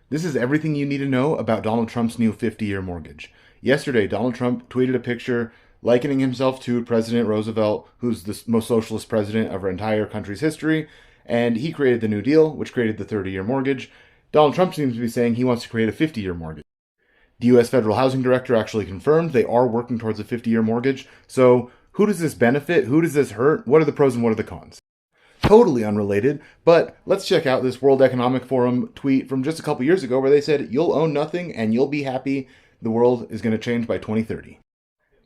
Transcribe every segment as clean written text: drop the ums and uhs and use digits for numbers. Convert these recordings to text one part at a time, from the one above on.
This is everything you need to know about Donald Trump's new 50-year mortgage. Yesterday, Donald Trump tweeted a picture likening himself to President Roosevelt, who's the most socialist president of our entire country's history, and he created the New Deal, which created the 30-year mortgage. Donald Trump seems to be saying he wants to create a 50-year mortgage. The U.S. Federal Housing Director actually confirmed they are working towards a 50-year mortgage. So who does this benefit? Who does this hurt? What are the pros and what are the cons? Totally unrelated, but let's check out this World Economic Forum tweet from just a couple years ago where they said, you'll own nothing and you'll be happy. The world is going to change by 2030.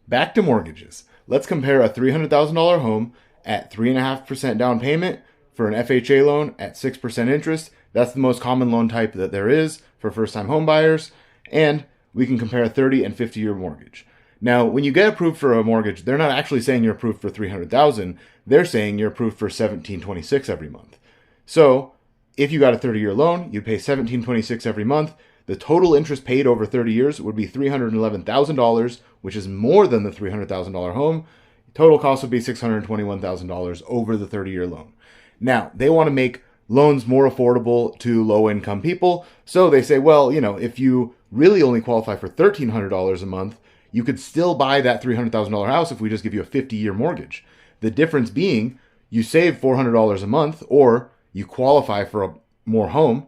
Back to mortgages. Let's compare a $300,000 home at 3.5% down payment for an FHA loan at 6% interest. That's the most common loan type that there is for first-time home buyers. And we can compare a 30 and 50-year mortgage. Now, when you get approved for a mortgage, they're not actually saying you're approved for $300,000. They're saying you're approved for $1,726 every month. So, if you got a 30-year loan, you'd pay $1,726 every month. The total interest paid over 30 years would be $311,000, which is more than the $300,000 home. Total cost would be $621,000 over the 30-year loan. Now, they want to make loans more affordable to low-income people. So they say, well, if you really only qualify for $1,300 a month, you could still buy that $300,000 house if we just give you a 50-year mortgage. The difference being you save $400 a month, or you qualify for a more home,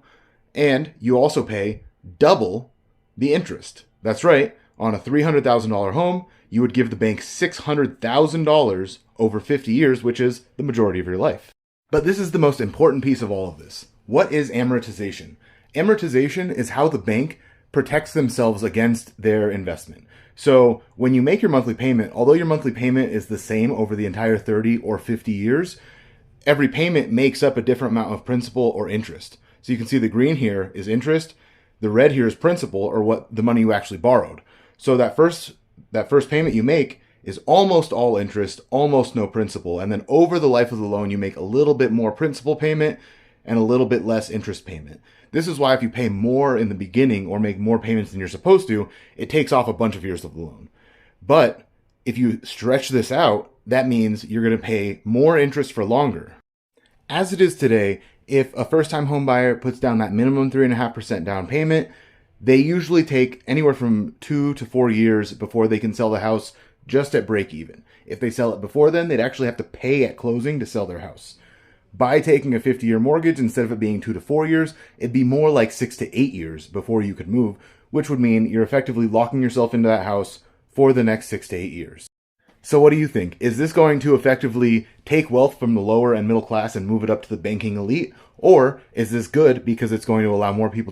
and you also pay double the interest. That's right. On a $300,000 home, you would give the bank $600,000 over 50 years, which is the majority of your life. But this is the most important piece of all of this. What is amortization? Amortization is how the bank protects themselves against their investment. So when you make your monthly payment, although your monthly payment is the same over the entire 30 or 50 years, every payment makes up a different amount of principal or interest. So you can see the green here is interest. The red here is principal, or what the money you actually borrowed. So that first payment you make is almost all interest, almost no principal. And then over the life of the loan, you make a little bit more principal payment and a little bit less interest payment. This is why if you pay more in the beginning or make more payments than you're supposed to, it takes off a bunch of years of the loan. But if you stretch this out, that means you're going to pay more interest for longer. As it is today, if a first-time home buyer puts down that minimum 3.5% down payment, they usually take anywhere from 2 to 4 years before they can sell the house just at break even. If they sell it before then, they'd actually have to pay at closing to sell their house. By taking a 50-year mortgage, instead of it being 2 to 4 years, it'd be more like 6 to 8 years before you could move, which would mean you're effectively locking yourself into that house for the next 6 to 8 years. So what do you think? Is this going to effectively take wealth from the lower and middle class and move it up to the banking elite? Or is this good because it's going to allow more people